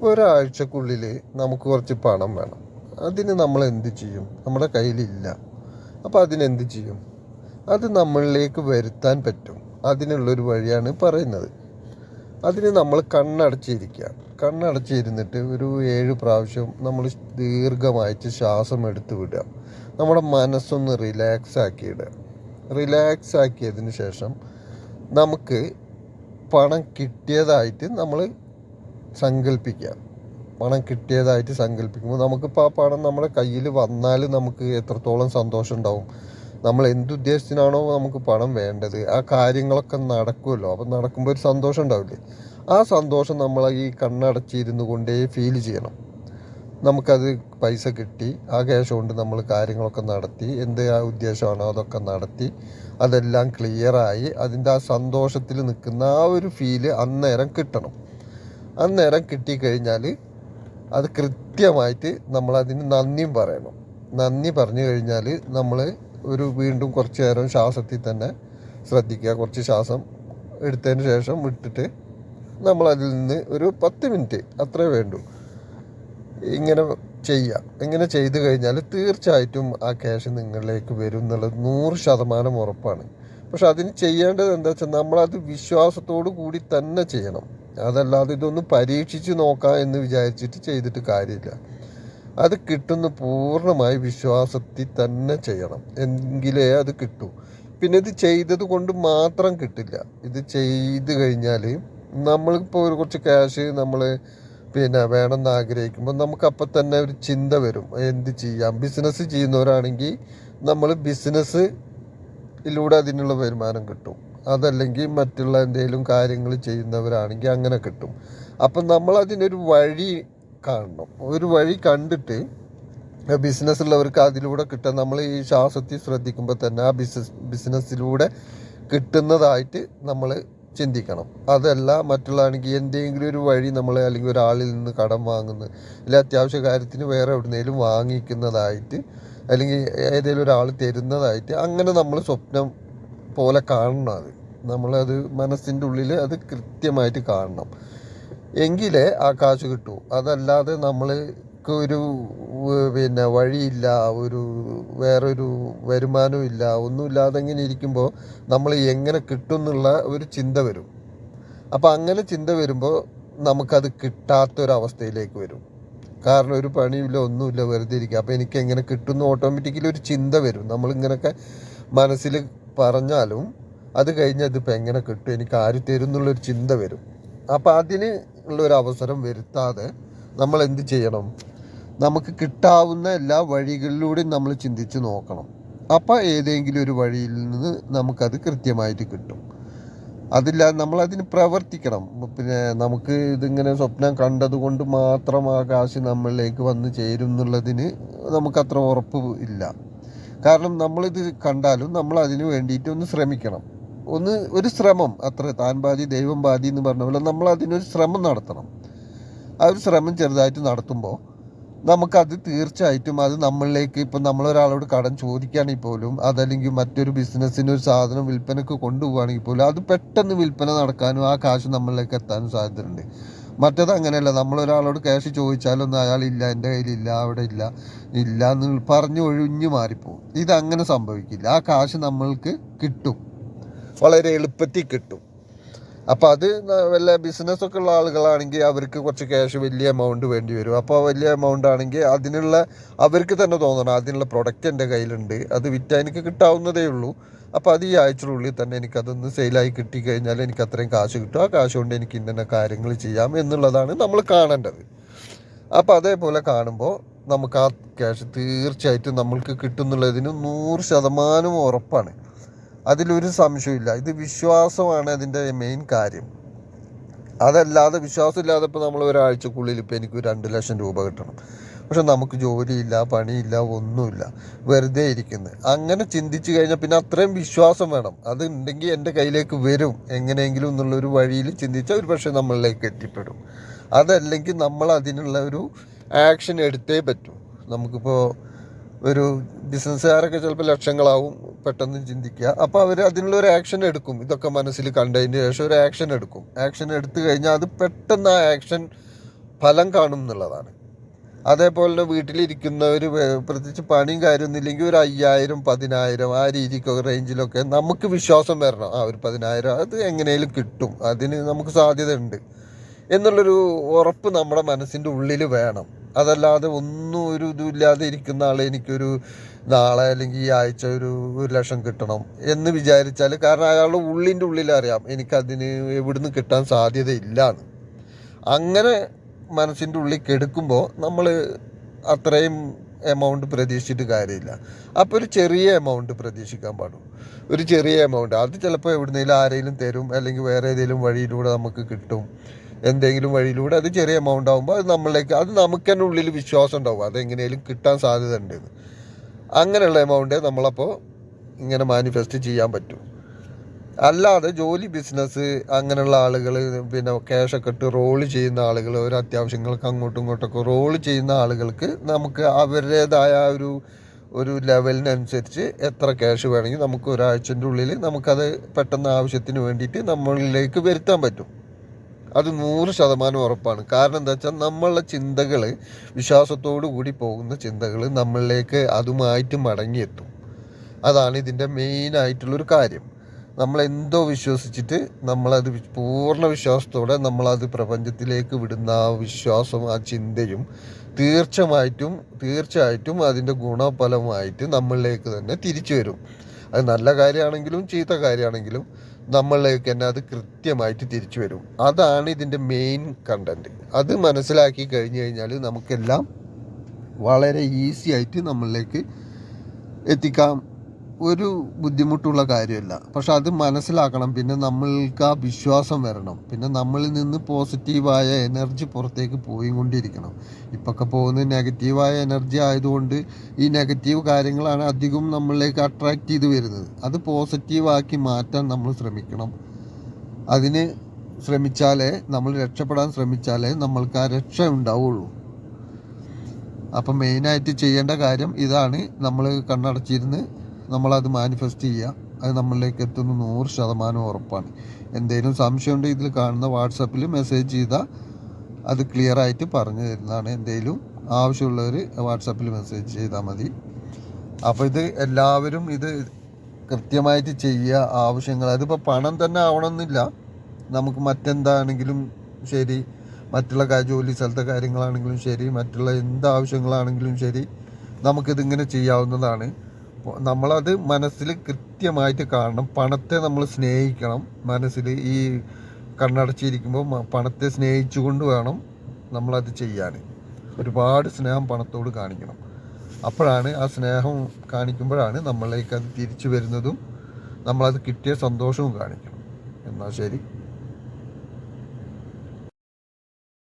ഒരാഴ്ചക്കുള്ളിൽ നമുക്ക് കുറച്ച് പണം വേണം. അതിന് നമ്മൾ എന്ത് ചെയ്യും? നമ്മുടെ കയ്യിലില്ല. അപ്പോൾ അതിനെന്ത് ചെയ്യും? അത് നമ്മളിലേക്ക് വരുത്താൻ പറ്റും. അതിനുള്ളൊരു വഴിയാണ് പറയുന്നത്. അതിന് നമ്മൾ കണ്ണടച്ചിരിക്കുക. കണ്ണടച്ചിരുന്നിട്ട് ഒരു 7 പ്രാവശ്യം നമ്മൾ ദീർഘമായിട്ട് ശ്വാസം എടുത്ത് വിടുക. നമ്മുടെ മനസ്സൊന്ന് റിലാക്സ് ആക്കിയിടുക. റിലാക്സ് ആക്കിയതിന് ശേഷം നമുക്ക് പണം കിട്ടിയതായിട്ട് നമ്മൾ സങ്കല്പിക്കുക. പണം കിട്ടിയതായിട്ട് സങ്കല്പിക്കുമ്പോൾ നമുക്കിപ്പോൾ ആ പണം നമ്മുടെ കയ്യിൽ വന്നാൽ നമുക്ക് എത്രത്തോളം സന്തോഷം ഉണ്ടാവും. നമ്മൾ എന്തുദ്ദേശത്തിനാണോ നമുക്ക് പണം വേണ്ടത് ആ കാര്യങ്ങളൊക്കെ നടക്കുമല്ലോ. അപ്പം നടക്കുമ്പോൾ ഒരു സന്തോഷം ഉണ്ടാവില്ലേ? ആ സന്തോഷം നമ്മൾ ഈ കണ്ണടച്ചിരുന്നു കൊണ്ടേ ഫീൽ ചെയ്യണം. നമുക്കത് പൈസ കിട്ടി, ആ ക്യാഷ് കൊണ്ട് നമ്മൾ കാര്യങ്ങളൊക്കെ നടത്തി, എന്ത് ആ ഉദ്ദേശമാണോ അതൊക്കെ നടത്തി, അതെല്ലാം ക്ലിയറായി അതിൻ്റെ ആ സന്തോഷത്തിൽ നിൽക്കുന്ന ആ ഒരു ഫീല് അന്നേരം കിട്ടണം. അന്നേരം കിട്ടിക്കഴിഞ്ഞാൽ അത് കൃത്യമായിട്ട് നമ്മളതിന് നന്ദിയും പറയണം. നന്ദി പറഞ്ഞു കഴിഞ്ഞാൽ നമ്മൾ വീണ്ടും കുറച്ച് നേരം ശ്വാസത്തിൽ തന്നെ ശ്രദ്ധിക്കുക. കുറച്ച് ശ്വാസം എടുത്തതിന് ശേഷം വിട്ടിട്ട് നമ്മളതിൽ നിന്ന് ഒരു 10 മിനിറ്റ് അത്രേ വേണ്ടൂ ഇങ്ങനെ ചെയ്യുക. ഇങ്ങനെ ചെയ്തു കഴിഞ്ഞാൽ തീർച്ചയായിട്ടും ആ ക്യാഷ് നിങ്ങളിലേക്ക് വരും എന്നുള്ളത് 100% ഉറപ്പാണ്. പക്ഷെ അതിന് ചെയ്യേണ്ടത് എന്താ വെച്ചാൽ നമ്മളത് വിശ്വാസത്തോടു കൂടി തന്നെ ചെയ്യണം. അതല്ലാതെ ഇതൊന്ന് പരീക്ഷിച്ച് നോക്കാം എന്ന് വിചാരിച്ചിട്ട് ചെയ്തിട്ട് കാര്യമില്ല. അത് കിട്ടുന്ന പൂർണ്ണമായി വിശ്വാസത്തിൽ തന്നെ ചെയ്യണം, എങ്കിലേ അത് കിട്ടൂ. പിന്നെ ഇത് ചെയ്തത് കൊണ്ട് മാത്രം കിട്ടില്ല. ഇത് ചെയ്ത് കഴിഞ്ഞാൽ നമ്മളിപ്പോൾ കുറച്ച് ക്യാഷ് നമ്മൾ വേണമെന്ന് ആഗ്രഹിക്കുമ്പോൾ നമുക്കപ്പം തന്നെ ഒരു ചിന്ത വരും, എന്ത് ചെയ്യാം. ബിസിനസ് ചെയ്യുന്നവരാണെങ്കിൽ നമ്മൾ ബിസിനസ്സിലൂടെ അതിനുള്ള വരുമാനം കിട്ടും. അതല്ലെങ്കിൽ മറ്റുള്ള എന്തെങ്കിലും കാര്യങ്ങൾ ചെയ്യുന്നവരാണെങ്കിൽ അങ്ങനെ കിട്ടും. അപ്പം നമ്മൾ അതിനൊരു വഴി കാണണം. ഒരു വഴി കണ്ടിട്ട് ബിസിനസ് ഉള്ളവർക്ക് അതിലൂടെ കിട്ടാൻ നമ്മൾ ഈ ശ്വാസത്തിൽ ശ്രദ്ധിക്കുമ്പോൾ തന്നെ ആ ബിസിനസ്സിലൂടെ കിട്ടുന്നതായിട്ട് നമ്മൾ ചിന്തിക്കണം. അതല്ല മറ്റുള്ളതാണെങ്കിൽ എന്തെങ്കിലും ഒരു വഴി നമ്മൾ അല്ലെങ്കിൽ ഒരാളിൽ നിന്ന് കടം വാങ്ങുന്നത്, അല്ലെങ്കിൽ അത്യാവശ്യ കാര്യത്തിന് വേറെ എവിടുന്നേലും വാങ്ങിക്കുന്നതായിട്ട്, അല്ലെങ്കിൽ ഏതെങ്കിലും ഒരാൾ തരുന്നതായിട്ട് അങ്ങനെ നമ്മൾ സ്വപ്നം പോലെ കാണണം. നമ്മളത് മനസ്സിൻ്റെ ഉള്ളിൽ അത് കൃത്യമായിട്ട് കാണണം. എങ്കിലേ ആ കാശ് കിട്ടൂ. അതല്ലാതെ നമ്മൾക്ക് ഒരു വഴിയില്ല, വേറൊരു വരുമാനവും ഇല്ല, ഒന്നുമില്ലാതെ ഇങ്ങനെ ഇരിക്കുമ്പോൾ നമ്മൾ എങ്ങനെ കിട്ടും എന്നുള്ള ഒരു ചിന്ത വരും. അപ്പം അങ്ങനെ ചിന്ത വരുമ്പോൾ നമുക്കത് കിട്ടാത്തൊരവസ്ഥയിലേക്ക് വരും. കാരണം ഒരു പണിയില്ല, ഒന്നുമില്ല, വെറുതെ ഇരിക്കുക. അപ്പോൾ എനിക്ക് എങ്ങനെ കിട്ടുമെന്ന് ഓട്ടോമാറ്റിക്കലി ഒരു ചിന്ത വരും. നമ്മളിങ്ങനെയൊക്കെ മനസ്സിൽ പറഞ്ഞാലും അത് കഴിഞ്ഞ് അതിപ്പോൾ എങ്ങനെ കിട്ടും, എനിക്ക് ആര് തരും എന്നുള്ളൊരു ചിന്ത വരും. അപ്പോൾ അതിന് ഉള്ളൊരു അവസരം വരുത്താതെ നമ്മൾ എന്ത് ചെയ്യണം? നമുക്ക് കിട്ടാവുന്ന എല്ലാ വഴികളിലൂടെയും നമ്മൾ ചിന്തിച്ച് നോക്കണം. അപ്പോൾ ഏതെങ്കിലും ഒരു വഴിയിൽ നിന്ന് നമുക്കത് കൃത്യമായിട്ട് കിട്ടും. അതില്ലാതെ നമ്മളതിന് പ്രവർത്തിക്കണം. നമുക്ക് ഇതിങ്ങനെ സ്വപ്നം കണ്ടതുകൊണ്ട് മാത്രം ആ കാശ് നമ്മളിലേക്ക് വന്ന് ചേരും എന്നുള്ളതിന് നമുക്കത്ര ഉറപ്പ് ഇല്ല. കാരണം നമ്മളിത് കണ്ടാലും നമ്മൾ അതിന് വേണ്ടിയിട്ട് ഒന്ന് ശ്രമിക്കണം. ഒരു ശ്രമം, അത്ര താൻ ബാധി ദൈവം ബാധി എന്ന് പറഞ്ഞ പോലെ നമ്മൾ അതിനൊരു ശ്രമം നടത്തണം. ആ ഒരു ശ്രമം ചെറുതായിട്ട് നടത്തുമ്പോൾ നമുക്കത് തീർച്ചയായിട്ടും അത് നമ്മളിലേക്ക്, ഇപ്പം നമ്മളൊരാളോട് കടം ചോദിക്കുകയാണെങ്കിൽ പോലും, അതല്ലെങ്കിൽ മറ്റൊരു ബിസിനസ്സിന് ഒരു സാധനം വിൽപ്പനക്ക് കൊണ്ടുപോവുകയാണെങ്കിൽ പോലും അത് പെട്ടെന്ന് വിൽപ്പന നടക്കാനും ആ കാശ് നമ്മളിലേക്ക് എത്താനും സാധ്യതയുണ്ട്. മറ്റത് അങ്ങനെയല്ല. നമ്മളൊരാളോട് ക്യാഷ് ചോദിച്ചാലൊന്നും അയാളില്ല, എൻ്റെ കയ്യിലില്ല, അവിടെ ഇല്ല എന്ന് പറഞ്ഞ് ഒഴിഞ്ഞു മാറിപ്പോവും. ഇതങ്ങനെ സംഭവിക്കില്ല. ആ കാശ് നമ്മൾക്ക് കിട്ടും, വളരെ എളുപ്പത്തിൽ കിട്ടും. അപ്പോൾ അത് വല്ല ബിസിനസ്സൊക്കെ ഉള്ള ആളുകളാണെങ്കിൽ അവർക്ക് കുറച്ച് ക്യാഷ് വലിയ എമൗണ്ട് വേണ്ടി വരും. അപ്പോൾ വലിയ എമൗണ്ട് ആണെങ്കിൽ അവർക്ക് തന്നെ തോന്നണം അതിനുള്ള പ്രൊഡക്റ്റ് എൻ്റെ കയ്യിലുണ്ട്, അത് വിറ്റാൽ എനിക്ക് കിട്ടാവുന്നതേ ഉള്ളൂ. അപ്പോൾ അത് ഈ ആഴ്ചയുള്ളിൽ തന്നെ എനിക്കതൊന്ന് സെയിലായി കിട്ടിക്കഴിഞ്ഞാൽ എനിക്ക് അത്രയും കാശ് കിട്ടും, ആ കാശ് കൊണ്ട് എനിക്ക് ഇന്ന കാര്യങ്ങൾ ചെയ്യാം എന്നുള്ളതാണ് നമ്മൾ കാണേണ്ടത്. അപ്പോൾ അതേപോലെ കാണുമ്പോൾ നമുക്ക് ആ ക്യാഷ് തീർച്ചയായിട്ടും നമ്മൾക്ക് കിട്ടുന്നുള്ളതിന് 100% ഉറപ്പാണ്. അതിലൊരു സംശയമില്ല. ഇത് വിശ്വാസമാണ് അതിൻ്റെ മെയിൻ കാര്യം. അതല്ലാതെ വിശ്വാസമില്ലാതെ ഇപ്പോൾ നമ്മൾ ഒരാഴ്ചക്കുള്ളിൽ ഇപ്പോൾ എനിക്ക് 2 ലക്ഷം രൂപ കിട്ടണം, പക്ഷെ നമുക്ക് ജോലിയില്ല, പണിയില്ല, ഒന്നുമില്ല, വെറുതെ ഇരിക്കുന്നത്, അങ്ങനെ ചിന്തിച്ചു കഴിഞ്ഞാൽ പിന്നെ അത്രയും വിശ്വാസം വേണം. അത് ഉണ്ടെങ്കിൽ എൻ്റെ കയ്യിലേക്ക് വരും എങ്ങനെയെങ്കിലും എന്നുള്ളൊരു വഴിയിൽ ചിന്തിച്ചാൽ ഒരു പക്ഷേ നമ്മളിലേക്ക് എത്തിപ്പെടും. അതല്ലെങ്കിൽ നമ്മൾ അതിനുള്ള ഒരു ആക്ഷൻ എടുത്തേ പറ്റൂ. നമുക്കിപ്പോൾ ഒരു ബിസിനസ്സുകാരൊക്കെ ചിലപ്പോൾ ലക്ഷങ്ങളാവും പെട്ടെന്ന് ചിന്തിക്കുക. അപ്പോൾ അവർ അതിനുള്ളൊരു ആക്ഷൻ എടുക്കും. ഇതൊക്കെ മനസ്സിൽ കണ്ടതിന് ശേഷം ഒരു ആക്ഷൻ എടുക്കും. ആക്ഷൻ എടുത്തു കഴിഞ്ഞാൽ അത് പെട്ടെന്ന് ആ ആക്ഷൻ ഫലം കാണും എന്നുള്ളതാണ്. അതേപോലെ തന്നെ വീട്ടിലിരിക്കുന്നവർ പ്രത്യേകിച്ച് പണിയും കാര്യമൊന്നും ഇല്ലെങ്കിൽ ഒരു 5000 10,000 ആ രീതിക്കൊക്കെ റേഞ്ചിലൊക്കെ നമുക്ക് വിശ്വാസം വരണം. ഒരു 10,000 അത് എങ്ങനെയും കിട്ടും, അതിന് നമുക്ക് സാധ്യത ഉണ്ട് എന്നുള്ളൊരു ഉറപ്പ് നമ്മുടെ മനസ്സിൻ്റെ ഉള്ളിൽ വേണം. അതല്ലാതെ ഒന്നും ഒരു ഇതുമില്ലാതെ ഇരിക്കുന്ന ആളെ എനിക്കൊരു നാളെ അല്ലെങ്കിൽ ഈ ആഴ്ച ഒരു 1,00,000 കിട്ടണം എന്ന് വിചാരിച്ചാൽ, കാരണം അയാളുടെ ഉള്ളിൻ്റെ ഉള്ളിൽ അറിയാം എനിക്കതിന് എവിടുന്ന് കിട്ടാൻ സാധ്യതയില്ല എന്ന്. അങ്ങനെ മനസ്സിൻ്റെ ഉള്ളിൽ കെടുക്കുമ്പോൾ നമ്മൾ അത്രയും എമൗണ്ട് പ്രതീക്ഷിച്ചിട്ട് കാര്യമില്ല. അപ്പോൾ ഒരു ചെറിയ എമൗണ്ട് പ്രതീക്ഷിക്കാൻ പാടുള്ളൂ. ഒരു ചെറിയ എമൗണ്ട് അത് ചിലപ്പോൾ എവിടുന്നേലും ആരെങ്കിലും തരും, അല്ലെങ്കിൽ വേറെ ഏതെങ്കിലും വഴിയിലൂടെ നമുക്ക് കിട്ടും. എന്തെങ്കിലും വഴിയിലൂടെ അത് ചെറിയ എമൗണ്ട് ആകുമ്പോൾ അത് നമ്മളിലേക്ക്, അത് നമുക്ക് തന്നെ ഉള്ളിൽ വിശ്വാസം ഉണ്ടാവും അതെങ്ങനെയും കിട്ടാൻ സാധ്യത ഉണ്ടെന്ന്. അങ്ങനെയുള്ള എമൗണ്ടേ നമ്മളപ്പോൾ ഇങ്ങനെ മാനിഫെസ്റ്റ് ചെയ്യാൻ പറ്റും. അല്ലാതെ ജോലി, ബിസിനസ് അങ്ങനെയുള്ള ആളുകൾ, പിന്നെ ക്യാഷൊക്കെ ഇട്ട് റോള് ചെയ്യുന്ന ആളുകൾ, ഒരു അത്യാവശ്യങ്ങൾക്ക് അങ്ങോട്ടും ഇങ്ങോട്ടൊക്കെ റോള് ചെയ്യുന്ന ആളുകൾക്ക് നമുക്ക് അവരുടേതായ ഒരു ലെവലിനനുസരിച്ച് എത്ര ക്യാഷ് വേണമെങ്കിൽ നമുക്ക് ഒരാഴ്ചൻ്റെ ഉള്ളിൽ നമുക്കത് പെട്ടെന്ന് ആവശ്യത്തിന് വേണ്ടിയിട്ട് നമ്മളിലേക്ക് വരുത്താൻ പറ്റും. അത് 100% ഉറപ്പാണ്. കാരണം എന്താ വെച്ചാൽ നമ്മളുടെ ചിന്തകൾ, വിശ്വാസത്തോടു കൂടി പോകുന്ന ചിന്തകൾ നമ്മളിലേക്ക് അതുമായിട്ട് മടങ്ങിയെത്തും. അതാണ് ഇതിൻ്റെ മെയിനായിട്ടുള്ളൊരു കാര്യം. നമ്മളെന്തോ വിശ്വസിച്ചിട്ട് നമ്മളത് പൂർണ്ണ വിശ്വാസത്തോടെ നമ്മളത് പ്രപഞ്ചത്തിലേക്ക് വിടുന്ന ആ വിശ്വാസം, ആ ചിന്തയും തീർച്ചയായിട്ടും അതിൻ്റെ ഗുണഫലമായിട്ട് നമ്മളിലേക്ക് തന്നെ തിരിച്ചു വരും. അത് നല്ല കാര്യമാണെങ്കിലും ചീത്ത കാര്യമാണെങ്കിലും നമ്മളിലേക്ക് തന്നെ അത് കൃത്യമായിട്ട് തിരിച്ചു വരും. അതാണ് ഇതിൻ്റെ മെയിൻ കണ്ടൻറ്റ്. അത് മനസ്സിലാക്കി കഴിഞ്ഞു കഴിഞ്ഞാൽ നമുക്കെല്ലാം വളരെ ഈസി ആയിട്ട് നമ്മളിലേക്ക് എത്തിക്കാം. ഒരു ബുദ്ധിമുട്ടുള്ള കാര്യമല്ല. പക്ഷെ അത് മനസ്സിലാക്കണം. പിന്നെ നമ്മൾക്ക് ആ വിശ്വാസം വരണം. പിന്നെ നമ്മളിൽ നിന്ന് പോസിറ്റീവായ എനർജി പുറത്തേക്ക് പോയിക്കൊണ്ടിരിക്കണം. ഇപ്പൊക്കെ പോകുന്നത് നെഗറ്റീവായ എനർജി ആയതുകൊണ്ട് ഈ നെഗറ്റീവ് കാര്യങ്ങളാണ് അധികം നമ്മളിലേക്ക് അട്രാക്റ്റ് ചെയ്ത് വരുന്നത്. അത് പോസിറ്റീവാക്കി മാറ്റാൻ നമ്മൾ ശ്രമിക്കണം. അതിന് ശ്രമിച്ചാലേ, നമ്മൾ രക്ഷപ്പെടാൻ ശ്രമിച്ചാലേ നമ്മൾക്ക് ആ രക്ഷ ഉണ്ടാവുള്ളൂ. അപ്പം മെയിനായിട്ട് ചെയ്യേണ്ട കാര്യം ഇതാണ്. നമ്മൾ കണ്ണടച്ചിരുന്ന് നമ്മളത് മാനിഫെസ്റ്റ് ചെയ്യുക. അത് നമ്മളിലേക്ക് എത്തുന്ന 100% ഉറപ്പാണ്. എന്തെങ്കിലും സംശയമുണ്ട് ഇതിൽ കാണുന്ന വാട്സപ്പിൽ മെസ്സേജ് ചെയ്താൽ അത് ക്ലിയറായിട്ട് പറഞ്ഞു തരുന്നതാണ്. എന്തെങ്കിലും ആവശ്യമുള്ളവർ വാട്സപ്പിൽ മെസ്സേജ് ചെയ്താൽ മതി. അപ്പോൾ ഇത് എല്ലാവരും ഇത് കൃത്യമായിട്ട് ചെയ്യുക. ആവശ്യങ്ങൾ, അതിപ്പോൾ പണം തന്നെ ആവണമെന്നില്ല. നമുക്ക് മറ്റെന്താണെങ്കിലും ശരി, മറ്റുള്ള ജോലി സ്ഥലത്തെ കാര്യങ്ങളാണെങ്കിലും ശരി, മറ്റുള്ള എന്താവശ്യങ്ങളാണെങ്കിലും ശരി, നമുക്കിതിങ്ങനെ ചെയ്യാവുന്നതാണ്. നമ്മളത് മനസ്സിൽ കൃത്യമായിട്ട് കാണണം. പണത്തെ നമ്മൾ സ്നേഹിക്കണം. മനസ്സിൽ ഈ കണ്ണടച്ചിരിക്കുമ്പോൾ പണത്തെ സ്നേഹിച്ചുകൊണ്ട് വേണം നമ്മളത് ചെയ്യാൻ. ഒരുപാട് സ്നേഹം പണത്തോട് കാണിക്കണം. അപ്പോഴാണ് ആ സ്നേഹം കാണിക്കുമ്പോഴാണ് നമ്മളിലേക്ക് അത് തിരിച്ചു വരുന്നതും നമ്മളത് കിട്ടിയ സന്തോഷവും കാണിക്കണം. എന്നാൽ ശരി.